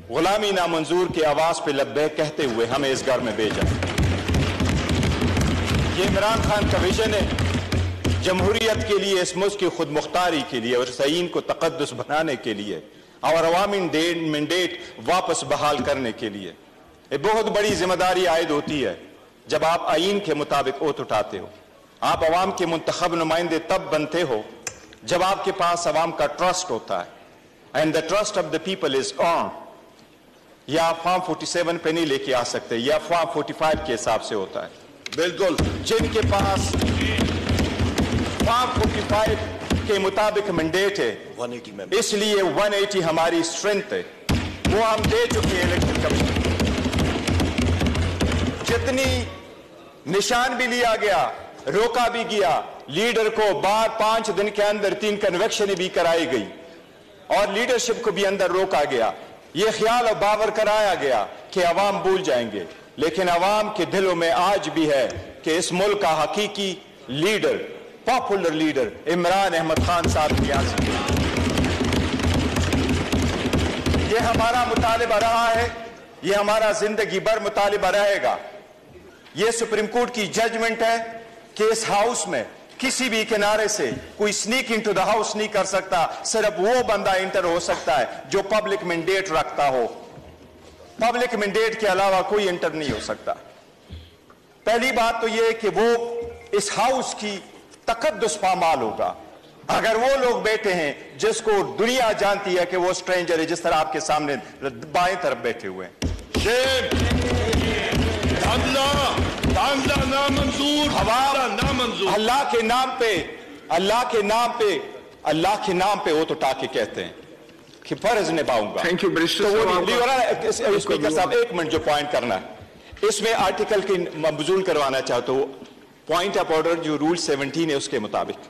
غلامی نامنظور کی آواز پہ لبیک کہتے ہوئے ہمیں اس گھر میں بھیجا. یہ عمران خان کا ویژن ہے جمہوریت کے لیے, اس ملک کی خود مختاری کے لیے اور اس آئین کو تقدس بنانے کے لیے اور عوامی مینڈیٹ واپس بحال کرنے کے لیے. ایک بہت بڑی ذمہ داری عائد ہوتی ہے جب آپ آئین کے مطابق اوت اٹھاتے ہو. آپ عوام کے منتخب نمائندے تب بنتے ہو جب آپ کے پاس عوام کا ٹرسٹ ہوتا ہے. And the trust of the people is on. یا آپ فارم 47 پہ نہیں لے کے آ سکتے, یا فارم 45 کے حساب سے ہوتا ہے. بالکل. جن کے پاس فارم 45 کے مطابق مینڈیٹ ہے, اس لیے 180 ہماری اسٹرینتھ ہے, وہ ہم دے چکے ہیں الیکشن کمیشن. جتنی نشان بھی لیا گیا, روکا بھی گیا, لیڈر کو بار 5 دن کے اندر 3 کنویکشن بھی کرائی گئی اور لیڈرشپ کو بھی اندر روکا گیا. یہ خیال اور باور کرایا گیا کہ عوام بھول جائیں گے, لیکن عوام کے دلوں میں آج بھی ہے کہ اس ملک کا حقیقی leader, popular leader Imran Ahmad Khan صاحب کی آزادی. یہ ہمارا مطالبہ رہا ہے, یہ ہمارا زندگی بھر مطالبہ رہے گا. یہ سپریم کورٹ کی ججمنٹ ہے کہ اس ہاؤس میں کسی بھی کنارے سے کوئی سنیک انٹو دا ہاؤس نہیں کر سکتا. صرف وہ بندہ انٹر ہو سکتا ہے جو پبلک مینڈیٹ رکھتا ہو. پبلک مینڈیٹ کے علاوہ کوئی انٹر نہیں ہو سکتا. پہلی بات تو یہ کہ وہ اس ہاؤس کی تقدس پامال ہوگا اگر وہ لوگ بیٹھے ہیں جس کو دنیا جانتی ہے کہ وہ اسٹرینجر ہے, جس طرح آپ کے سامنے بائیں طرف بیٹھے ہوئے ہیں. اللہ کے نام پہ وہ تو ٹاکے کہتے ہیں کہ فرض نبھاؤں گا. اسپیکر صاحب ایک منٹ جو پوائنٹ کرنا ہے اس میں آرٹیکل کی مبذول کروانا چاہتا ہوں. پوائنٹ آف آرڈر جو رول 17 ہے اس کے مطابق